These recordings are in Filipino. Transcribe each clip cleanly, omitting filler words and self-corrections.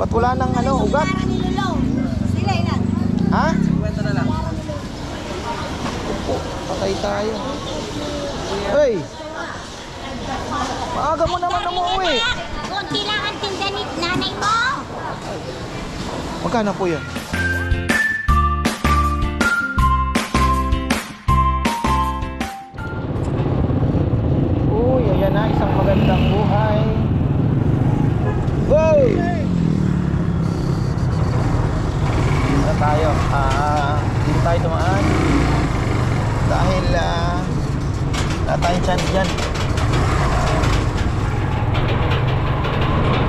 Ba't wala nang ano, ugat? Sila ilan? Ha? 50 na lang. Opo, patay tayo. Hey! Maaga mo naman umuwi. Kunti lang ang tinda ni nanay mo. Magkano po yun? Uy, ayan na, isang magandang buhay. Wow! Dito tayo. Dito tayo dumaan. Dahil wala tayong chance dyan.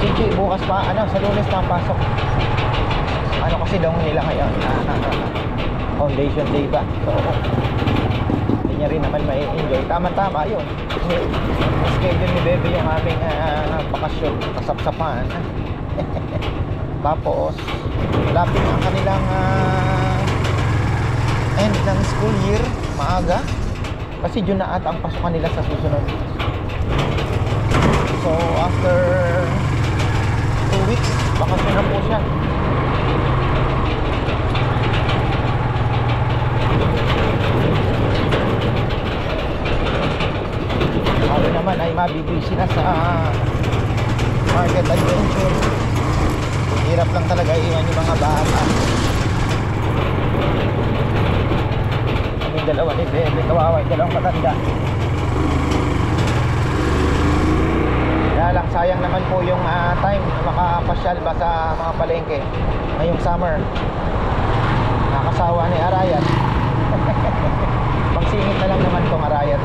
Chichi, bukas pa, sa Lunes na ang pasok. Ano kasi daw nila ngayon? Foundation Day ba? So, hindi niya rin naman may enjoy. Tama-tama yun. Schedule ni Bebe yung aming bakasyon, kasapsapan. Tapos, lapit ang kanilang end ng school year, maaga. Kasi June na ata ang pasukan nila sa susunod. So, after 2 weeks, bakasyon na po siya. Ako naman ay mabibisi na sa market adventure. Hirap lang talaga iwan yung mga bata. Kaming dalawa ni Bebe, kawawa yung dalawang matanda. Kaya lang, sayang naman po yung time na makapasyal ba sa mga palengke ngayong summer. Nakasawa ni Arayat. Pagsingit na lang naman itong Arayat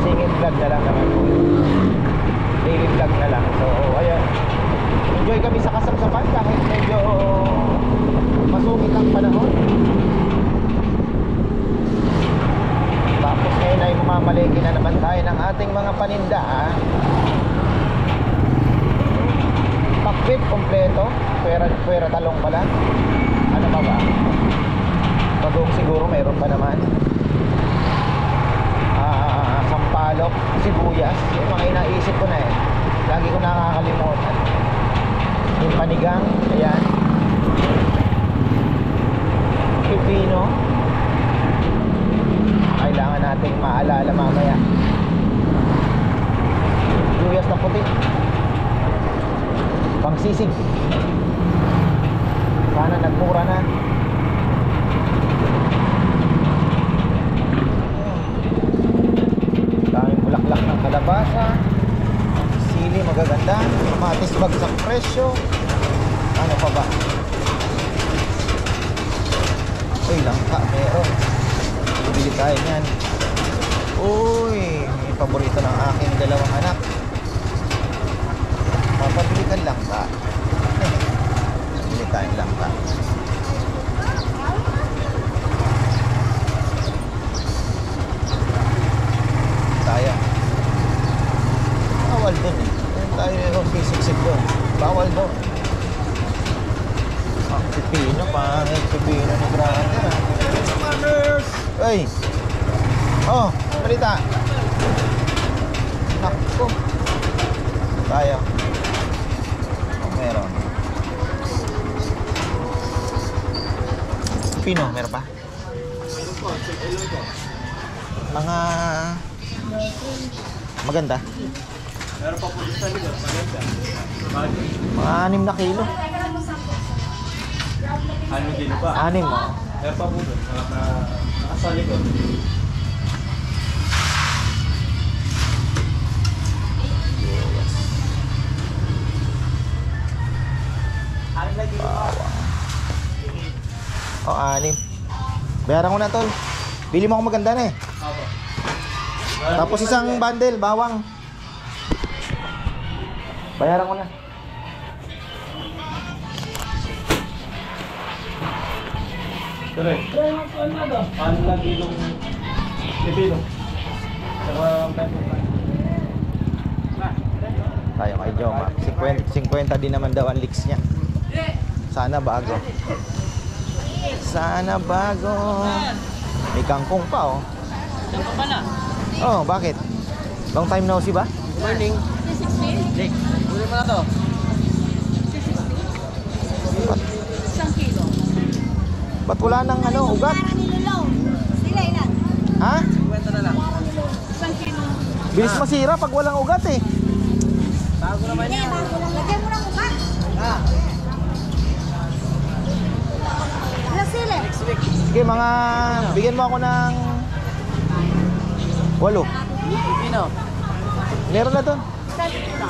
singit vlog na lang naman po, daily vlog na lang. So ayun, enjoy kami sa kasapsapan kahit medyo masungit ang panahon. Tapos ngayon ay mamalengke na naman tayo ng ating mga paninda. Pakbit kompleto, pwera talong pala. Ano pa ba? Pagong siguro mayroon pa naman. Sampalok, sibuyas, yung mga inaisip ko na lagi ko nakakalimutan. Yung panigang, ayan. Pipino, kailangan nating maalala mamaya. Sibuyas na puti, pangsisig, sana nagmura na. Bulaklak ng kalabasa, sili magaganda, kamatis bagsak presyo. Ano pa ba? Uy, langka meron. Bibili tayo niyan. Uy, may paborito ng aking dalawang anak. Papabili ka langka. Bibili tayo langka. Bawal dun tayo yung pisiksik dun. Bawal dun. Pipino, pangit pipino ni Grande. Hey! Oh, balita. Nakko. Tayo. Meron. Pino, meron pa? Mga maganda. Meron pa po sa likod, maganda. Mga 6 na kilo. Ano din ba? 6 mo. Meron pa po doon, sa likod. Oh, 6. Bayaran ko na, tol. Bili mo ako maganda na eh. Tapos isang bundle, bawang. Bayaran ko na. Tuloy. Ano lagi yung pipino? Tayo kay Joma. 50 din naman daw ang leaks niya. Sana bago. Sana bago. May kangkong pa, oh. Kangkong pala? Oh, bakit? Long time no see ba? Good morning. Jake, kunin mo na to. Ba't wala nang ano, ugat? Para ni Lolo. Sila ilan? Ha? Kwenta na lang. Isang kilo. Bilis masira pag walang ugat eh. Bago naman Hindi, bago lang. Lagyan mo ng ugat. Ilang sila? Sige, mga bigyan mo ako ng 8. Pino. Meron na doon.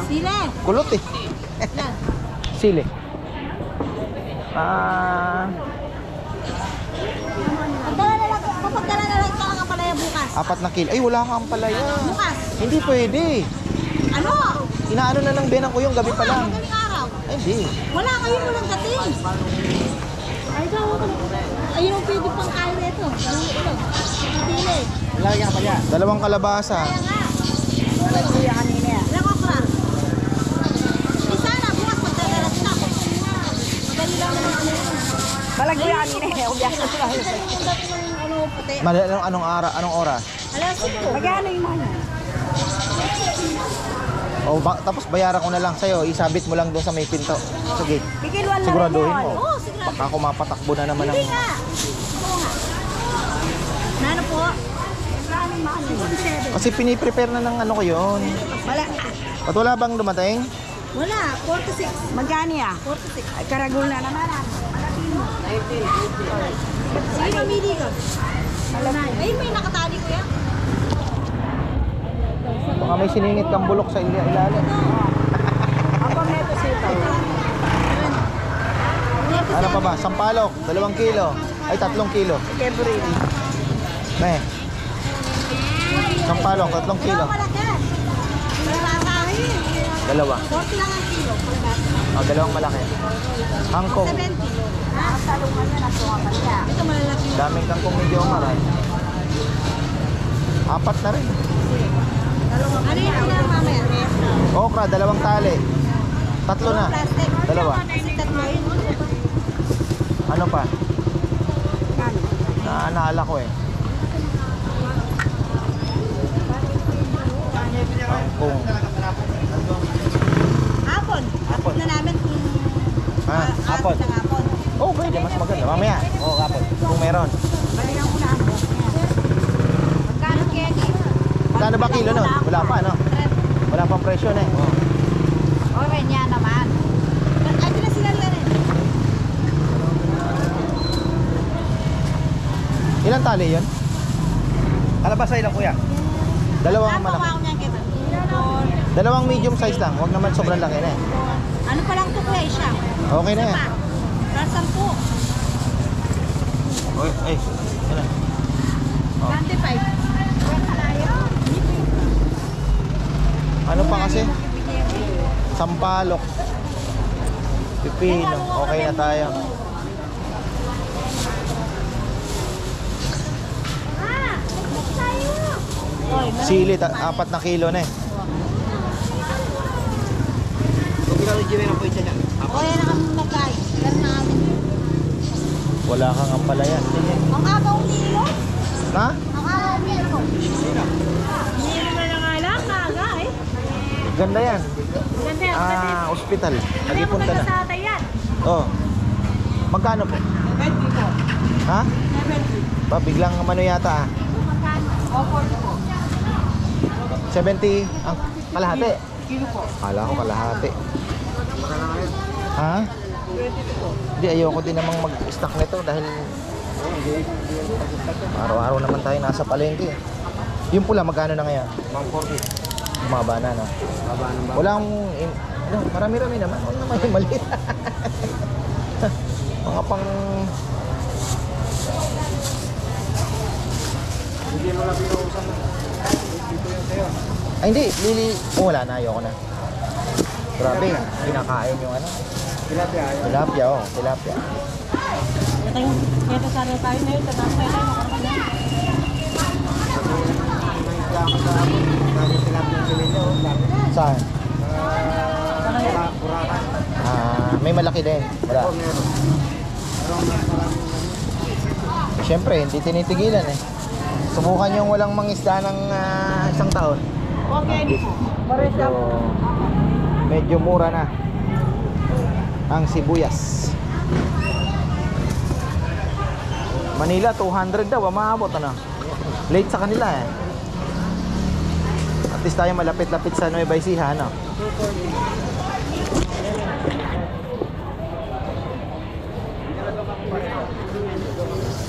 Sila. Kulot eh. Ilan? Sili. Pagdala na lang. Papagdala na lang ito ang kapalaya bukas. 4 na kilo. Ay, wala kang palaya. Bukas. Hindi pwede. Ano? Inaano na ng benang ko yung gabi pa lang. Magaling araw. Ay, hindi. Wala kayo walang dating. Ay, daw ako. Ayun ang pwede pang kain nito. Pili. Lagyan ka pa niya. 2 kalabasa. Kaya nga. Kuya kanina yan. Ilang okra? Isa na, bukas magdadalas na. Madali lang naman ano yun. Balagya kanina eh. Ubiyak na sila. Ano, puti. Anong oras? Alas 5. Magkano yung mga? O, tapos bayaran ko na lang sa'yo. Isabit mo lang doon sa may pinto. Sige. Bigilwan na Siguraduhin rin mo. yun. Oo, sigurado. Baka ako mapatakbo na naman ng... Hindi nga. Oo nga. Nano po? Kasi piniprepare na ng ano ko yun. Wala. At wala bang dumating? Wala. 46. Magkano ya? 46. Ay, karagul na naman. Sige, mamili ka. Ayun, may nakatali ko yan. Baka may siningit kang bulok sa ilalim. Ako neto sito. Ano pa ba? Sampalok, 2 kilo. Ay, 3 kilo. Kebri. Ne. Sampalok, 3 kilo. Wala ka. Malakahin. 2. 40 lang ang kilo. O, 2 malaki. Hangkong. 70. Ang talungan niya, nasuha ka niya. Ito malalaki. Daming kangkong medyo maray. 4 na rin. Ano yung kailangan mamaya? Okra, 2 tali. 3 na. Plastic. 2. Kasi tatlo yun. Ano pa? Naalala ko eh. Kangkong. Hapon. Hapon na namin kung... Hapon. Ng hapon. Oh, pwede. Mas maganda. Mamaya. Oo, hapon. Kung meron. Balikan ko na ako. Magkano kegi? Kano ba kilo nun? Wala pa, no? Wala pang presyo na eh. Oh. Okay niya naman. Ay, sila rin. Ilang tali yun? Kalabasa ilang kuya? 2 Ako malaki. ako niyan kita. 2 medium size lang. Huwag naman sobrang laki na eh. Ano pa lang to kuya siya? Okay na yan. Pa. Para 10. Oy, ay. Yan na. 25. Ano pa kasi? Sampalok. Pipino. Okay na tayo. Sili, 4 na kilo na eh. O yan na kami nagkain. Pero na kami. Wala kang ampalayan. Ang agaw nilo. Ha? Ang agaw nilo. Nilo na lang alam. Maaga eh. Ganda yan. Ganda yan. Ospital. Nagipunta na. Sa atay yan. Oh. Magkano po? 70 po. Ha? 70. Ba, biglang ano yata ah. Magkano? O 40 po. 70 ang kalahati. Kilo po. Kala ko kalahati. Ha? Hindi, ayoko din namang mag-stock nito dahil araw-araw naman tayo nasa palengke. Yung pula, magkano na ngayon? 140. Bumaba na, no? Baba ng baba. Walang, ano, marami-rami naman. Huwag naman yung maliit. Mga pang... Hindi mo na pinuusan. Dito yung sa'yo. Ay, hindi. Oh, wala na. Ayoko na. Grabe. Kinakain yung ano. Tilapia ayaw. Tilapia, oh. Tilapia. Ito sana tayo na yun. Tadang tayo na. May reklamo sa amin. Dami tilapia yung sili nyo. Saan? Burakan. May malaki din. Wala. Oo, meron. Pero mas maraming Siyempre, hindi tinitigilan eh. Subukan yung walang mangisda ng 1 taon. Okay. Medyo mura na ang sibuyas. Manila 200 daw, maabot ano. Late sa kanila eh. At least tayo malapit-lapit sa Nueva Ecija ano.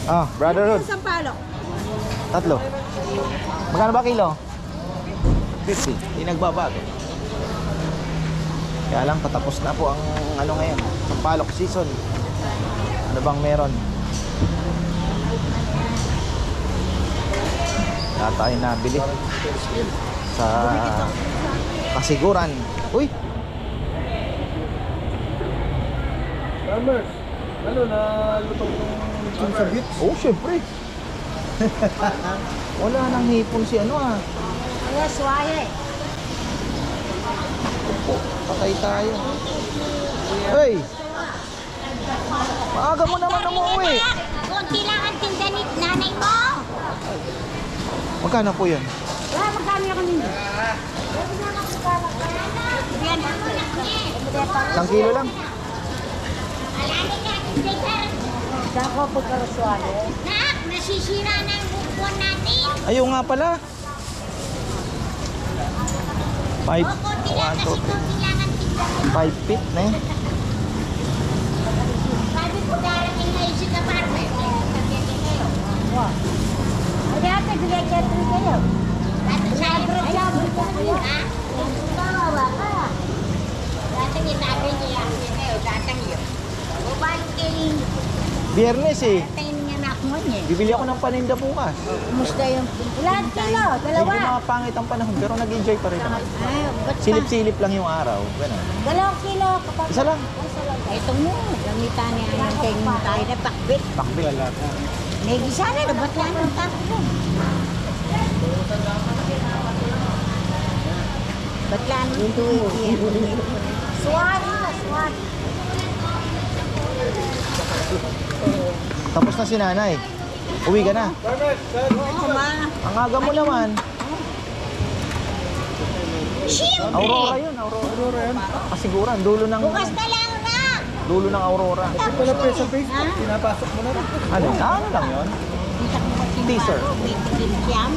Ah, Brotherhood. Isang palok. Tatlo. Magkano ba kilo? 50. Hindi nagbabago. Kaya lang tatapos na po ang ano ngayon, palok season. Ano bang meron? Wala tayo nabili sa kasiguran. Uy! Farmers, ano na lutong yung sa beach? Oh, syempre. Wala nang hipon si ano ah. Kaya suwaye. Oh, patay tayo. Hey! Maaga mo naman umuwi. Kunti lang ang tinda ni nanay mo. Magkano po yun? Wala, magkano ako ninyo? Yan ako na niya. 1 kilo lang. Alala niya, tinda. Saan ko pagkarasuan eh? Nak, nasisira na yung bukuan natin. Ayaw nga pala. 5, O, kunti lang kasi kunti lang ang tinda mo. 5 feet na eh. Sabi ko darating na yung sika farmer. Sabihin kayo. Ay, ate, bigay ka 3 kayo. Dati sa sabi ko ha? Kawawa ka. Dating itabi niya kayo, datang yun. O, paano kayo? Biyernes eh. Dating niya na ako niya. Bibili ako ng paninda bukas. Kumusta yung Ilan kilo? Medyo nakapangit ang panahon pero nag-enjoy pa rin ako. Ay, ba't pa? Silip-silip lang yung araw. Ganun. 2 kilo. Kapag Isa lang. Ito mo, gamitan niya yung kayo tayo na pakbit. Pakbil. May gisa na, ba't lang ang takbo? Ba't lang ang tuwid yan? Swan. Swan. Tapos na si nanay. Uwi ka na. Farmers, saan? Oo, ma. Ang aga mo naman. Siyempre! Aurora yun. Aurora yun. Kasiguran. Dulo ng Bukas na lang na! Aurora. Ito pala pa sa Facebook, pinapasok mo na rin. Ano? Ano lang yun? Teaser. May tigil-siyam.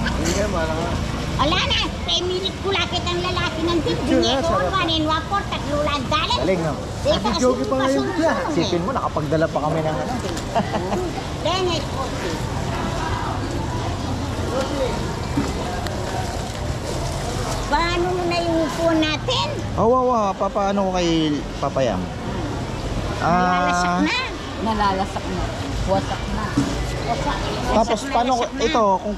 Hindi nga, malang nga. Wala na, 10 minutes ko lakit ang lalaki ng Picture tibding. na, Ito, sarap. kanin, wapor, tatlulan, dalit. Galing no? Ito kasi Jogi pa ngayon pasunod-sunod eh. Sipin mo, nakapagdala pa kami ng ano. Dennis, okay. Paano mo na yung upo natin? Papaano ko kay Papayam? Nalasak Ah, na. Nalalasak na. Wasak na. Wasak. tapos Wasak na, paano ko, wasak na. ito, kung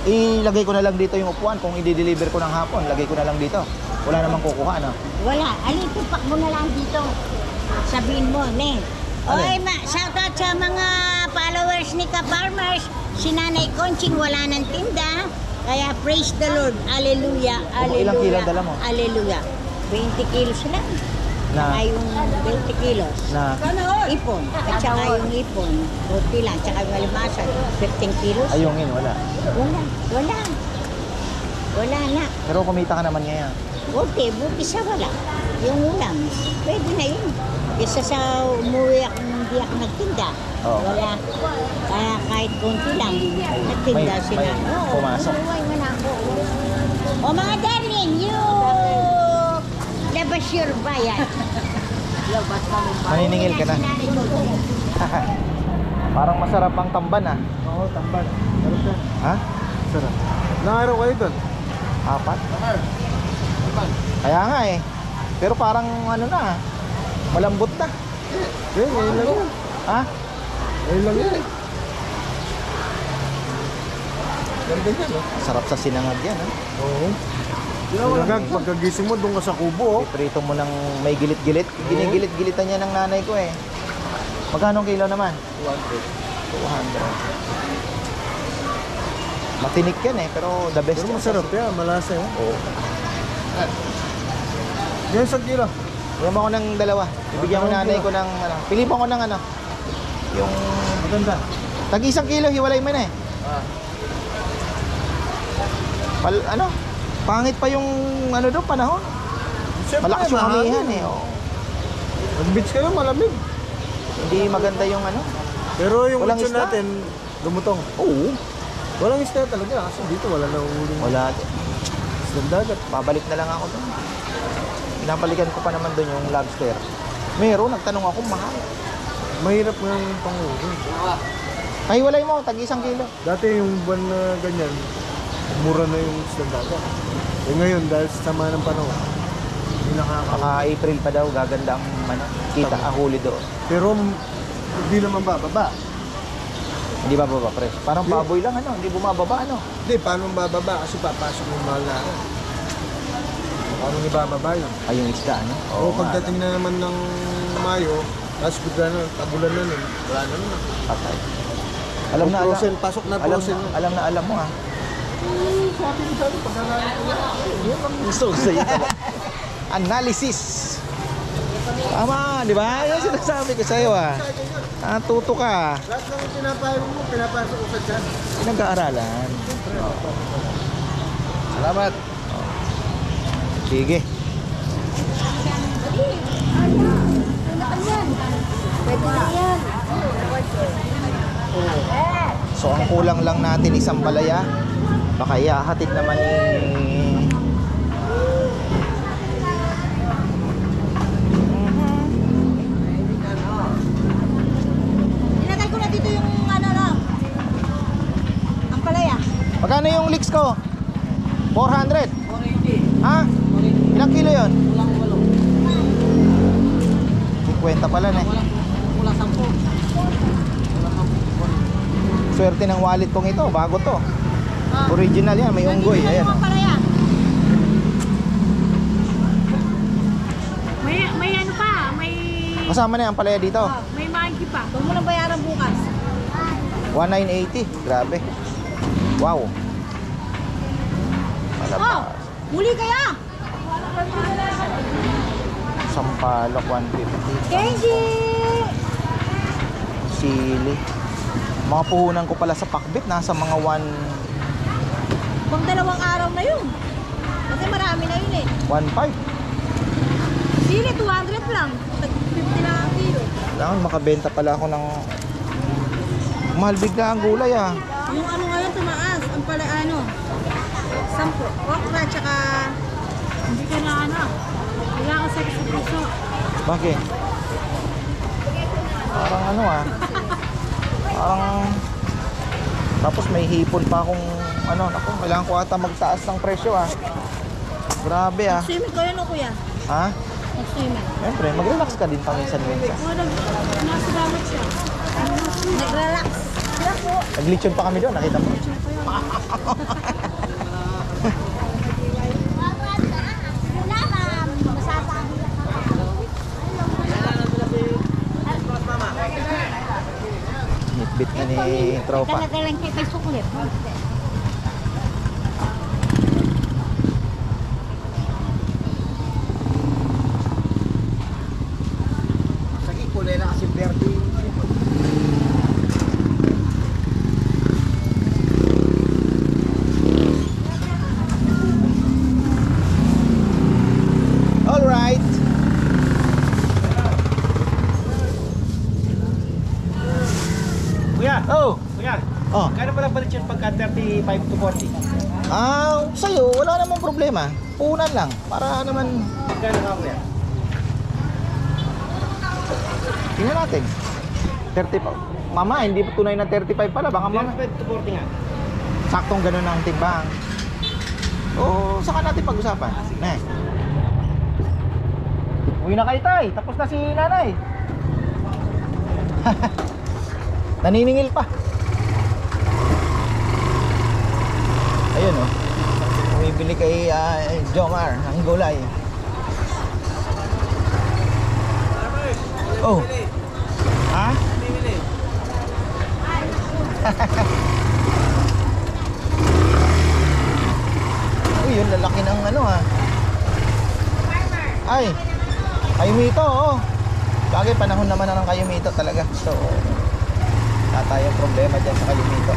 ilagay ko na lang dito yung upuan, kung i-deliver ko ng hapon, lagay ko na lang dito. Wala namang kukuha, ano? Wala. Alitipak mo na lang dito. Sabihin mo, Neng. Oy, shoutout sa mga followers ni Ka-Farmers. Si Nanay Conching wala ng tinda. Kaya praise the Lord. Hallelujah. Ilang kilo Hallelujah. dala mo? Hallelujah. 20 kilos lang. Na, Saka yung 20 kilos. na, Ipon. At saka yung ipon. Buti lang. Tsaka yung alimasan. 15 kilos. ayungin, wala. Wala. Wala. Wala na. Pero kumita ka naman ngayon. Buti sa wala. Yung ulam, pwede na yun. Isa sa umuwi ako, hindi ako nagtinda. Oo. Wala. Kaya kahit konti lang, nagtinda May- sila. may Oo, pumasok. umuwi man ako. O mga darling, you labas your bayan. Labas na ng Maniningil ka na. Parang masarap ang tamban, ah. Oo, tamban. Sarap yan. Ha? Sarap. Nangaraw kayo doon? 4? Kaya nga eh. Pero parang ano na, malambot na. Eh, ngayon lang yan. Ha? Ngayon lang yan. Ganda yan, oh. Sarap sa sinangag yan, ha? Oo. Sinangag, pagkagising mo, doon ka sa kubo, oh. Iprito mo ng may gilit-gilit. Ginigilit-gilitan niya ng nanay ko eh. Magkano ang kilo naman? 200. Matinik yan eh, pero the best Pero yan. masarap yan, malasa yan. Oo. Yan sa kilo. Bigyan mo ako ng dalawa. Ibigyan ko nanay ko ng ano. Pilipan ko ng ano. Yung Maganda. tag 1 kilo, hiwalay mo na eh. Ano? Pangit pa yung ano doon, panahon. Siyempre, Malakas yung mahangin. amihan eh. Oh. Mag-beach kayo, malamig. Hindi maganda yung ano. Pero yung Walang lechon isda? natin, lumutong. Oo. Walang isda talaga kasi dito wala na uling. Wala. Isda dagat. Babalik na lang ako doon. Pinapalikan ko pa naman doon yung lobster. Meron, nagtanong ako, mahal. Mahirap nga yung panguling. Pahiwalay mo, tag 1 kilo. Dati yung buwan na ganyan, mura na yung isda dagat. Eh ngayon, dahil sa sama ng panahon, hindi Baka April pa daw, gaganda ang kita, ang huli doon. Pero hindi naman bababa. Hindi ba baba, pres? Parang Hindi. baboy lang, ano? Hindi bumababa, ano? Hindi, paano bababa? Kasi papasok yung mahal na araw. Paano ibababa yun? Ay, yung isda, ano? O nga, pagdating na naman ng Mayo, tapos bigla na, tagulan na nun, wala na naman. patay. Alam na, Frozen, pasok na frozen. alam mo, ha? Sabi ko sa'yo, pag-aralan ko yan. Yun ang Gusto ko sa'yo. Analysis. Tama, di ba? Yan sinasabi ko sa'yo, ha? Tuto ka. Lahat ng pinapayong mo, pinapasok ko sa dyan. Pinag-aaralan. Salamat. Sige. Pwede na yan. So, ang kulang lang natin isang palaya. Baka ihahatid naman ni... Ilagay ko na dito yung ano no. Ang palaya. Magkano yung leeks ko? 400? 480. Ha? Ilang kilo yun? 50 pala na eh. Wala 10. Swerte ng wallet kong ito, bago to. Original yan, may unggoy. Ayan. Ang Oh. palaya. May ano pa, may Kasama na yung palaya dito. may monkey pa. Huwag mo lang bayaran bukas. 1980. Grabe. Wow. Oh, muli kaya. Sampalok 150. Kenji! Sili. Mga puhunan ko pala sa pakbit, nasa mga 1... Pang 2 araw na yun. Kasi marami na yun eh. 1.5. Sili, 200 lang. 50 na ang kilo. Kailangan makabenta pala ako ng... Mahal bigla ang gulay, ah. Yung ano ngayon tumaas. Ang pala ano. 10. Okra tsaka... Hindi ka na ano. Kailangan sa puso. Bakit? Parang ano, ah. Parang... Tapos may hipon pa akong... Ano, naku, kailangan ko ata magtaas ng presyo, ah. Grabe, ah. Swimming kayo no kuya? Ha? Nag-swimming. Siyempre, mag-relax ka din paminsan-minsan. O, nasa damat siya. Nag-relax. Sila po. Naglitsyon pa kami doon, nakita mo. Hitbit na ni tropa. Talaga lang kayo kay suklit. Sige, kulay na kasi verde. Alright. Kuya, Oh. kuya, Oh. kano pala balik yun pagka 35 to 40? Sa'yo, wala namang problema. Punan lang. Para naman, Kano nga kuya? tingnan natin. 35. Mama, hindi pa tunay na 35 pala. Baka mama, 35 to 40 nga. saktong ganun ang timbang. Oo, saka natin pag-usapan. Ne. Uwi na kayo, tay. Tapos na si nanay. Naniningil pa. Ayun, oh. Bumibili kay Jomar ng gulay. Oh. Ha? Uy, yun lalaki ng ano, ha. Ay. Kayumito, oh. Bagay, panahon naman na ng kayumito talaga. So, wala tayong problema dyan sa kayumito.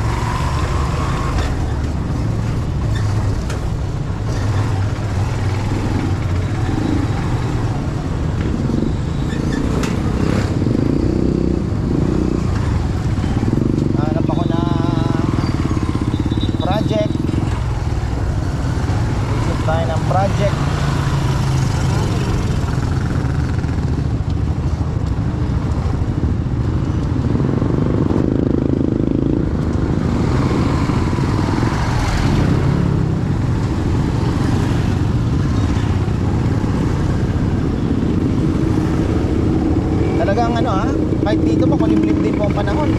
tayo ng project. Talagang ano kahit dito mo kulimlim din po ang panahon.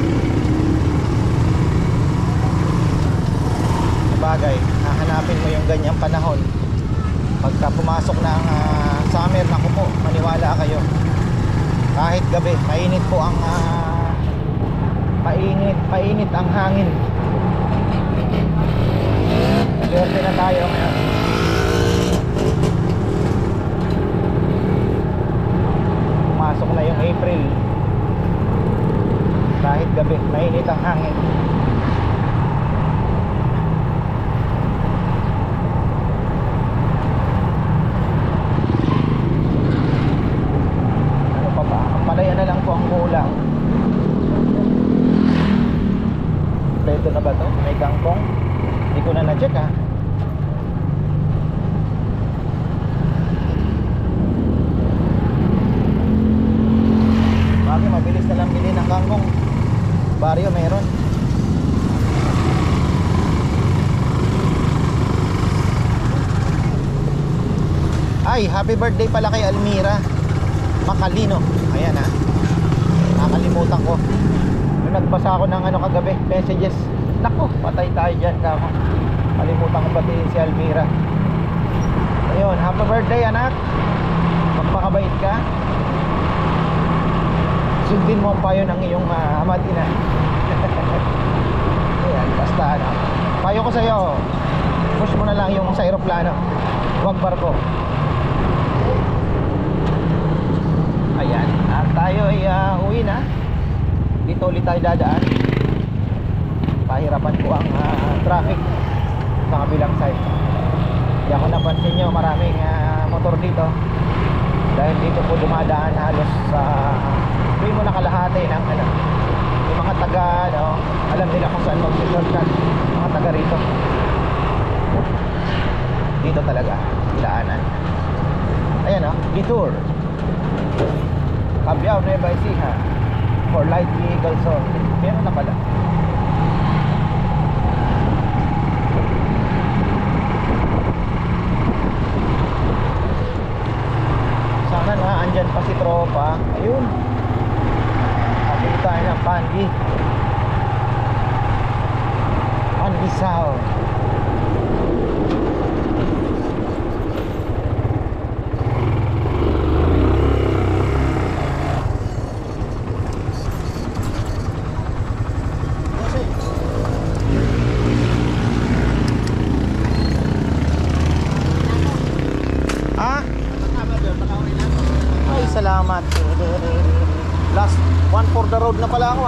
Sabagay, hahanapin mo yung ganyang panahon pagka pumasok na ang summer. Naku po, maniwala kayo, kahit gabi mainit po ang mainit ang hangin. Swerte na tayo ngayon. Pumasok na yung April, kahit gabi mainit ang hangin. Palaya na lang po ang kulang. Kompleto na ba to? May kangkong? Hindi ko na na-check Bakit mabilis na lang bili ng kangkong? Baryo meron. Ay, happy birthday pala kay Almira Macalino. Ayan nakalimutan ko. Nung nagbasa ako ng kagabi, messages. Naku, patay tayo dyan kamo. Kalimutan ko batiin si Almira. Ayun, happy birthday anak. Magpakabait ka. Sundin mo ang payo ng iyong ama at ina. Ayan, basta payo ko sa'yo, push mo na lang yung sa aeroplano, huwag barko. Ayan, at tayo ay uwi na. Dito ulit tayo dadaan. Pahirapan ko ang traffic sa kabilang side. Hindi ako napansin nyo, maraming motor dito. Dahil dito po dumadaan halos sa hindi mo nakalahati ng yung mga taga alam nila kung saan mag-shortcut. Mga taga rito dito talaga daanan. Ayan detour Cabiao, Nueva Ecija for light vehicles only. Meron na pala. Sana na andyan pa si tropa. Ayun, habili tayo ng Pandi Pandesal. Salamat. Last one for the road na pala ako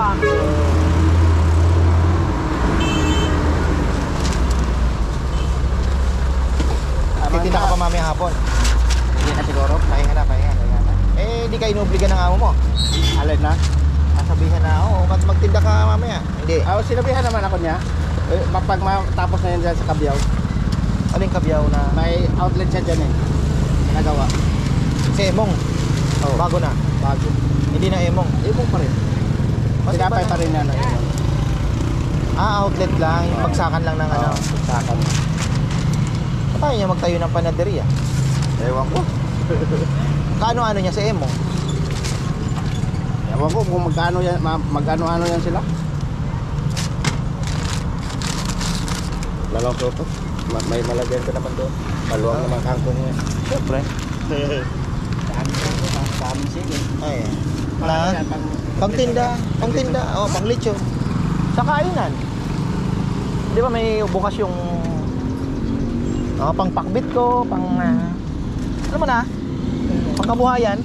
Titinda ka pa mamaya hapon? Hindi na siguro. Pahinga na. Eh, di ka inubligan ng amo mo? Alin na? Sabihan na magtinda ka mamaya. Hindi. Sinabihan naman ako niya. Pag matapos na yan dyan sa Cabiao. Aling Cabiao na? May outlet siya dyan nagawa. Si Emong? Bago na? Bago. Hindi na Emong? Emong pa rin. Sinapay pa rin yan. Outlet lang. Yung pagsakan lang ng pagsakan. Tayo niya magtayo ng panaderia. Ewan ko. Kaano-ano niya si Emong? Ewan ko kung magkano yan sila. Lalong to. May malagyan ka naman doon. Maluwang naman kangkong niya. Siyempre. Dami sige. Ay. Pangtinda. Pang lechon. Sa kainan. Di ba may bukas yung pang pakbit ko, ano man pang kabuhayan.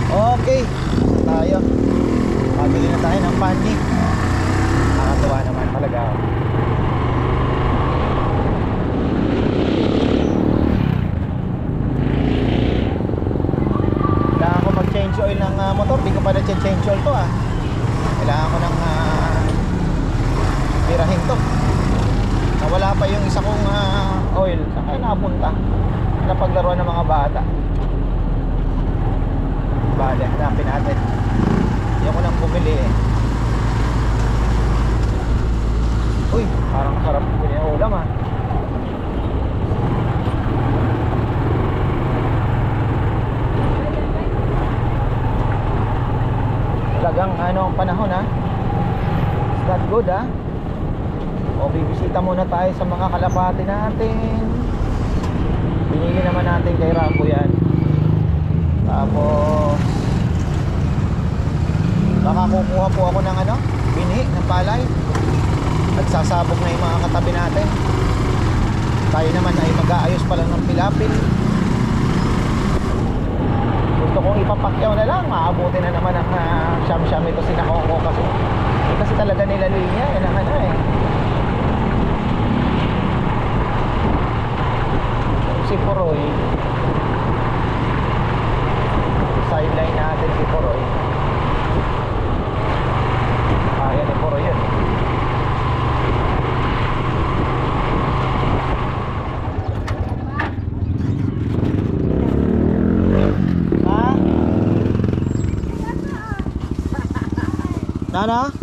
Okay. Tayo. Pabili na tayo ng Pandi. Nakakatuwa naman talaga. Kailangan ko mag-change oil ng motor. Di ko pa na-change oil to Kailangan ko ng birahin to. Nawala pa yung Joel, saan kayo nakapunta? Napaglaruan ng mga bata. Bale, hanapin natin. Hindi ako nang bumili eh. Uy, parang sarap din yung ulam ah. Talagang ano ang panahon ha. It's not good ha. O bibisita muna tayo sa mga kalapati natin. Binili naman natin kay Rambo yan. Tapos baka kukuha po ako ng ano, binhi ng palay. At sasabog na yung mga katabi natin. Tayo naman ay mag-aayos pa lang ng pilapil. Gusto kong ipapakyaw na lang, maabuti na naman ang siyam-siyam ito sinakoko kasi talaga nila linya, yan ang ano eh. Si Poroy, sideline natin si Poroy. Yan ni Poroy yun. Nana?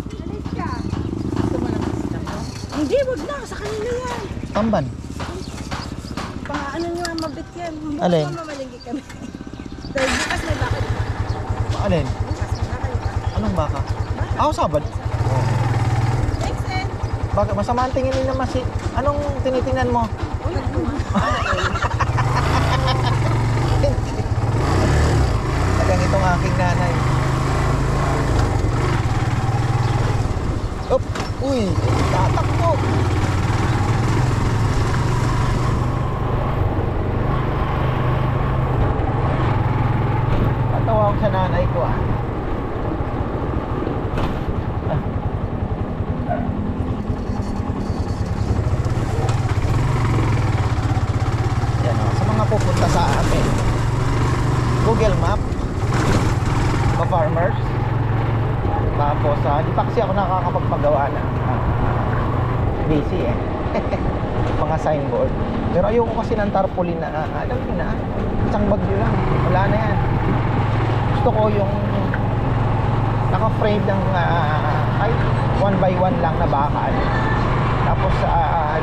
Hindi, wag na. Sa kanila yan. Tamban. Ano nyo ang mabit yan? Bukas Alin? mamalinggi kami. Dahil bukas may baka. Alin? Bukas may baka yun. Anong baka? Ako sabad. Thanks, eh. Bakit? Masama ang tingin din naman si... Anong tinitingnan mo? Tagang itong aking nanay. Op! Uy! Tatakbo! Patawa ako sa nanay ko ah. Yan o, sa mga pupunta sa amin, Google Map, ka-farmers. Tapos, di pa kasi ako nakakapagpagawa na busy eh. Mga signboard. Pero ayoko kasi ng tarpaulin na, alam niyo na, isang bagyo lang, wala na yan. Gusto ko yung naka-frame ng kahit 1x1 lang na bakal. Tapos,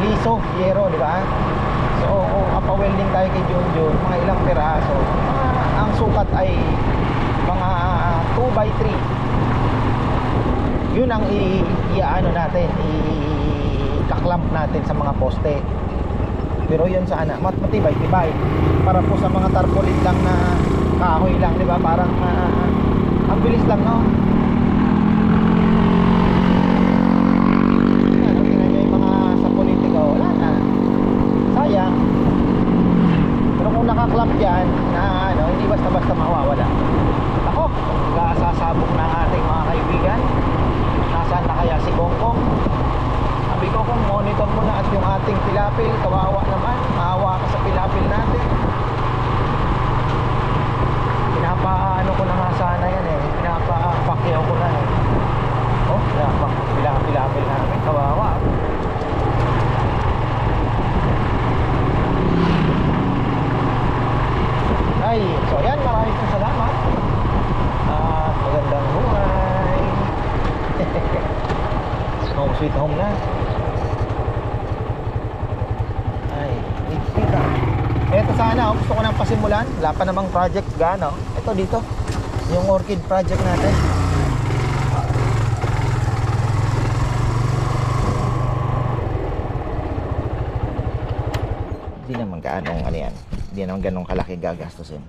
liso, yero, di ba? So, apa-welding tayo kay Junjun, mga ilang piraso. Ang sukat ay mga 2x3. Yun ang i-ano natin, i-clamp natin sa mga poste. Pero yun sana, matibay-tibay. Para po sa mga tarpaulin lang na kahoy lang, di ba? Parang ang bilis lang, no? Ano, tingnan nyo yung mga sa politika, wala na. Sayang. Pero kung nakaklamp yan, na ano, hindi basta-basta mawawala. Ako, sasabog na ang ating mga kaibigan. Nasaan na kaya si Kongkong? Sabi ko kung monitor mo na at yung ating pilapil, kawawa naman, maawa ka sa pilapil natin. Pinapaano ko na nga sana yan eh, pinapapakyaw ko na eh. Oh, pilapil namin, kawawa. Ay, so yan, maraming salamat. At magandang buhay. Home sweet home na. Ay, kita. Ito sana, gusto ko nang pasimulan. Wala pa namang project gano. Ito dito, yung orchid project natin. Hindi naman gaanong ano yan. Hindi naman ganong kalaki gagastusin.